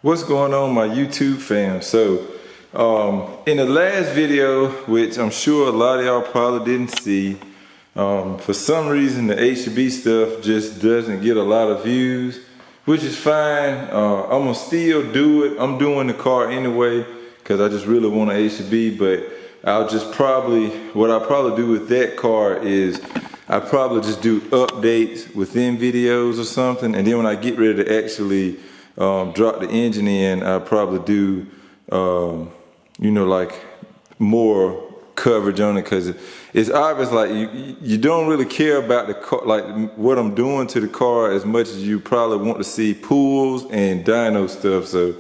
What's going on, my YouTube fam? So in the last video, which I'm sure a lot of y'all probably didn't see, for some reason the HB stuff just doesn't get a lot of views, which is fine. I'm gonna still do it. I'm doing the car anyway because I just really want an HB, but I'll just what I'll probably do with that car is I probably just do updates within videos or something, and then when I get ready to actually drop the engine in, I'll probably do you know, like more coverage on it, because it's obvious like you don't really care about the car, like what I'm doing to the car, as much as you probably want to see pools and dyno stuff. So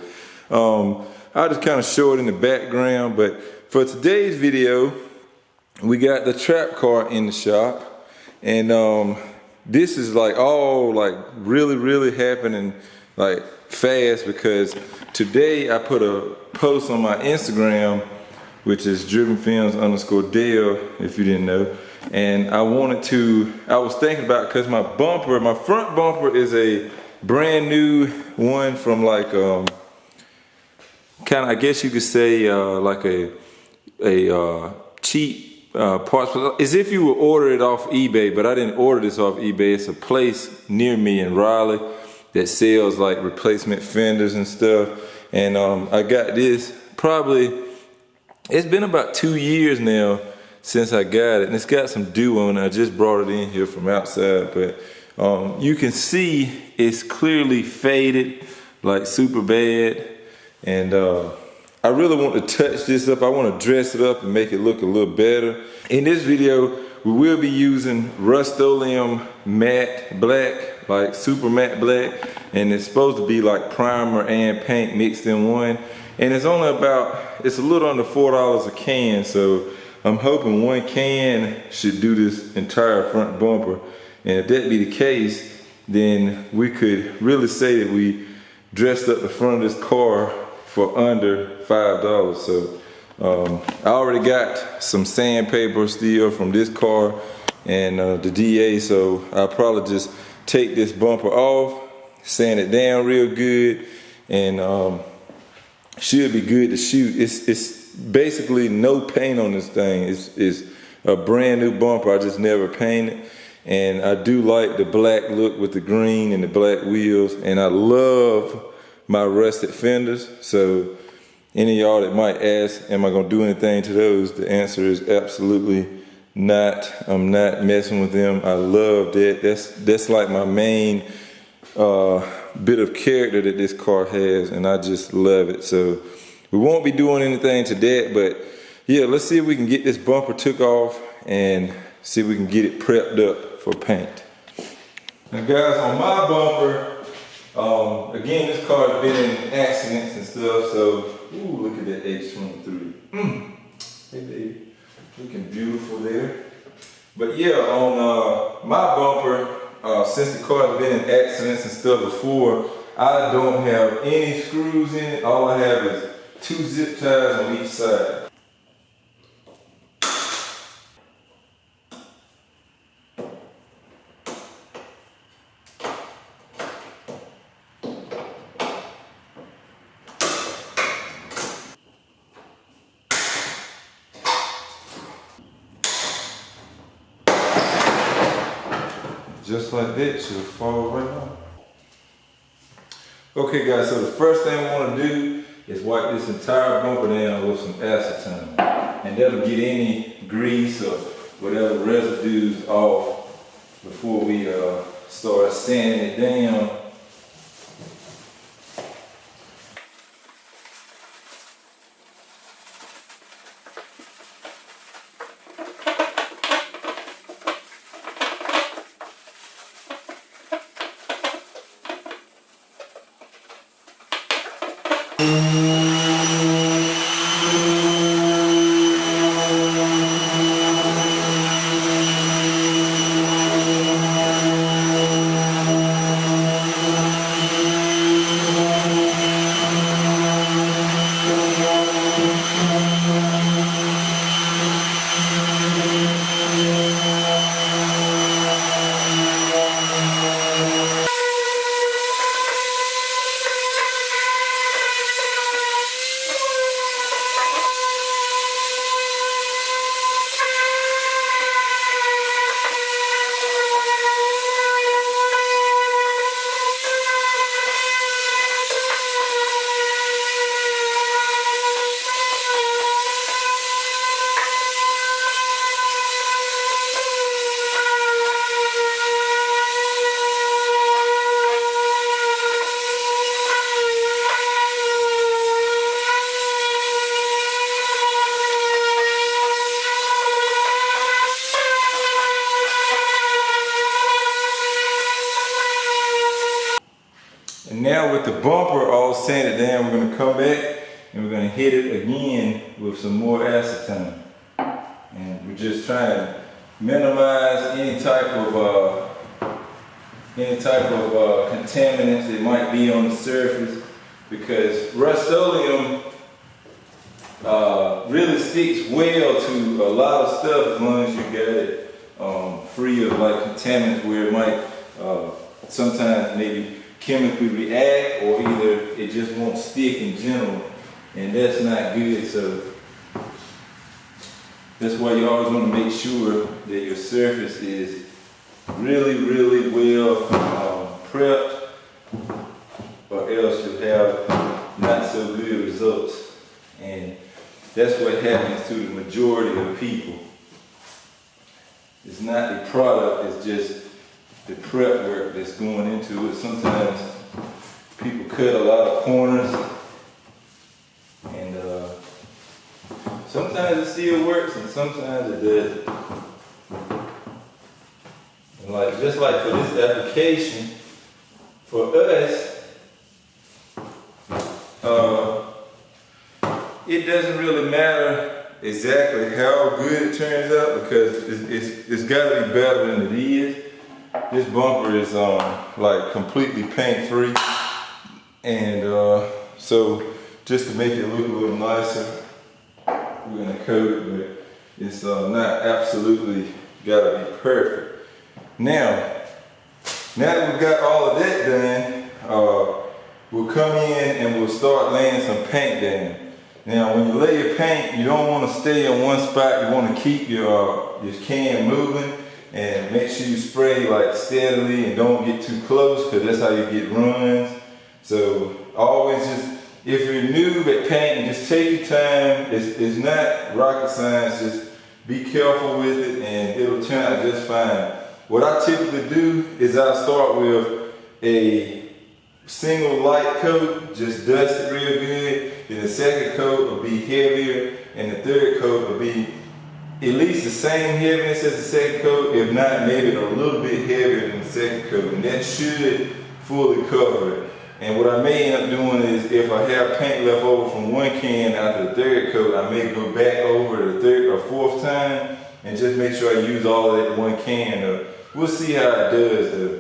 I'll just kind of show it in the background. But for today's video, we got the trap car in the shop, and this is like all like really happening like fast, because today I put a post on my Instagram, which is DrivenFilms_Dale, if you didn't know. And I was thinking about, because my front bumper is a brand new one from like kind of, I guess you could say like a cheap parts, as if you would order it off eBay, but I didn't order this off eBay. It's a place near me in Raleigh that sells like replacement fenders and stuff. And I got this it's been about 2 years now since I got it, and it's got some dew on it. I just brought it in here from outside, but you can see it's clearly faded, like super bad. And I really want to touch this up. I want to dress it up and make it look a little better. In this video, we will be using Rustoleum matte black, like super matte black, and it's supposed to be like primer and paint mixed in one. And it's a little under $4 a can, so I'm hoping one can should do this entire front bumper. And if that be the case, then we could really say that we dressed up the front of this car for under $5. So I already got some sandpaper still from this car and the DA, so I'll probably just take this bumper off, sand it down real good, and should be good to shoot. It's basically no paint on this thing. It's a brand new bumper. I just never painted, and I do like the black look with the green and the black wheels, and I love my rusted fenders. So any of y'all that might ask, am I gonna do anything to those? The answer is absolutely not. I'm not messing with them. I love that. That's like my main bit of character that this car has, and I just love it. So we won't be doing anything to that, but yeah, let's see if we can get this bumper took off and see if we can get it prepped up for paint. Now guys, on my bumper, again, this car has been in accidents and stuff, so ooh, look at that H23. Hey baby, looking beautiful there. But yeah, on my bumper, since the car has been in accidents and stuff before, I don't have any screws in it. All I have is 2 zip ties on each side. Just like that, she'll fall right on. Okay guys, so the first thing I want to do is wipe this entire bumper down with some acetone. And that'll get any grease or whatever residues off before we start sanding it down. with the bumper all sanded down, we're gonna come back and we're gonna hit it again with some more acetone. And we're just trying to minimize any type of contaminants that might be on the surface, because Rustoleum really sticks well to a lot of stuff as long as you got it free of like contaminants where it might sometimes maybe chemically react, or either it just won't stick in general, and that's not good. So that's why you always want to make sure that your surface is really well prepped, or else you'll have not so good results. And that's what happens to the majority of people. It's not the product, it's just the prep work that's going into it. Sometimes people cut a lot of corners, and sometimes it still works and sometimes it doesn't. And like, just like for this application, for us, it doesn't really matter exactly how good it turns out, because it's got to be better than it is. This bumper is like completely paint free, and so just to make it look a little nicer, we're gonna coat it, but it's not absolutely gotta be perfect. Now that we've got all of that done, we'll come in and we'll start laying some paint down. Now, when you lay your paint, you don't want to stay in one spot. You want to keep your can moving, and make sure you spray like steadily and don't get too close, because that's how you get runs. So always just, if you're new at painting, just take your time. It's not rocket science. Just be careful with it and it'll turn out just fine. What I typically do is I start with a single light coat, just dust it real good. Then the second coat will be heavier, and the third coat will be at least the same heaviness as the second coat, if not maybe a little bit heavier than the second coat, and that should fully cover it. And what I may end up doing is, if I have paint left over from one can after the third coat, I may go back over the third or fourth time and just make sure I use all of that in one can. We'll see how it does though.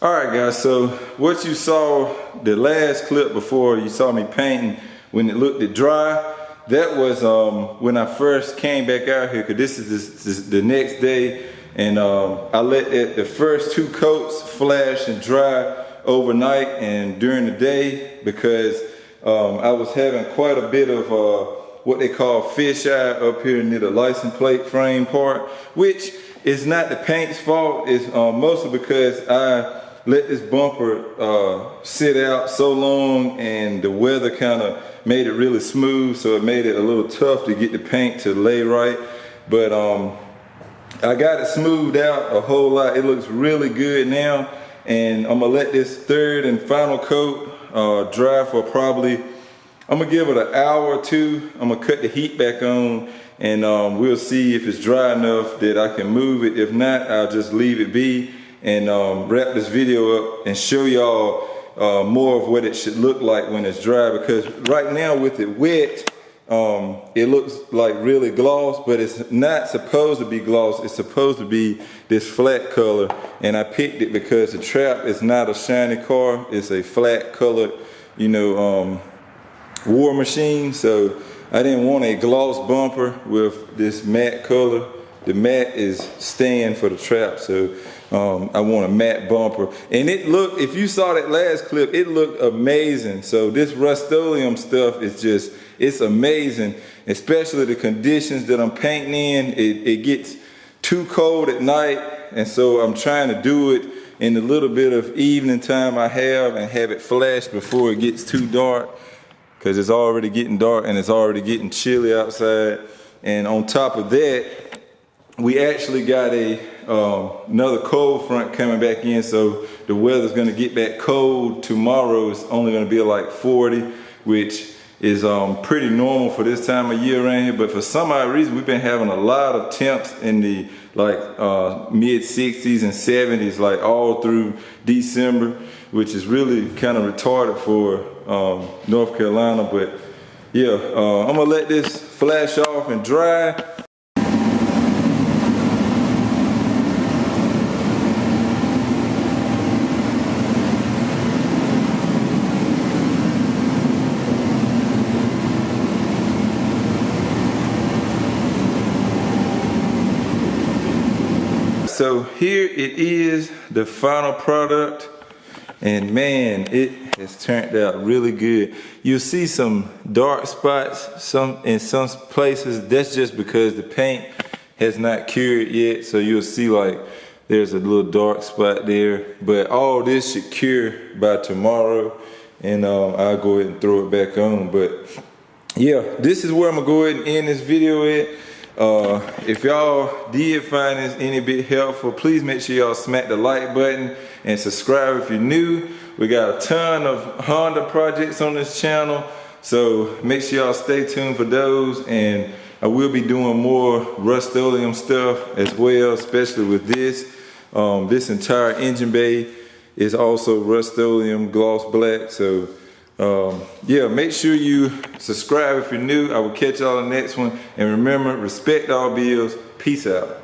All right, guys, so what you saw the last clip before you saw me painting when it looked dry, that was when I first came back out here, because this is the next day, and I let the first 2 coats flash and dry overnight and during the day, because I was having quite a bit of what they call fisheye up here near the license plate frame part, which is not the paint's fault. It's mostly because I let this bumper sit out so long, and the weather kind of made it really smooth, so it made it a little tough to get the paint to lay right. But I got it smoothed out a whole lot. It looks really good now, and I'm gonna let this 3rd and final coat dry for probably, I'm gonna give it an hour or 2. I'm gonna cut the heat back on, and we'll see if it's dry enough that I can move it. If not, I'll just leave it be and wrap this video up and show y'all more of what it should look like when it's dry, because right now with it wet, it looks like really gloss, but it's not supposed to be gloss. It's supposed to be this flat color, and I picked it because the Trap is not a shiny car. It's a flat colored, you know, war machine, so I didn't want a gloss bumper with this matte color. The matte is staying for the Trap, so I want a matte bumper. And it looked, if you saw that last clip, it looked amazing. So this Rustoleum stuff is just, it's amazing, especially the conditions that I'm painting in. It gets too cold at night, and so I'm trying to do it in the little bit of evening time I have and have it flash before it gets too dark, because it's already getting dark and it's already getting chilly outside. And on top of that, we actually got another cold front coming back in, so the weather's gonna get back cold tomorrow. It's only gonna be like 40, which is pretty normal for this time of year around here. But for some odd reason, we've been having a lot of temps in the mid 60s and 70s, like all through December, which is really kind of retarded for North Carolina. But yeah, I'm gonna let this flash off and dry. So here it is, the final product, and man, it has turned out really good. You'll see some dark spots in some places. That's just because the paint has not cured yet, so you'll see like there's a little dark spot there. But all this should cure by tomorrow, and I'll go ahead and throw it back on. But yeah, this is where I'm gonna go ahead and end this video at. If y'all did find this any bit helpful, please make sure y'all smack the like button and subscribe if you're new. We got a ton of Honda projects on this channel, so make sure y'all stay tuned for those. And I will be doing more Rustoleum stuff as well, especially with this. This entire engine bay is also Rustoleum gloss black. So yeah, make sure you subscribe if you're new. I will catch y'all on the next one. And remember, respect all bills. Peace out.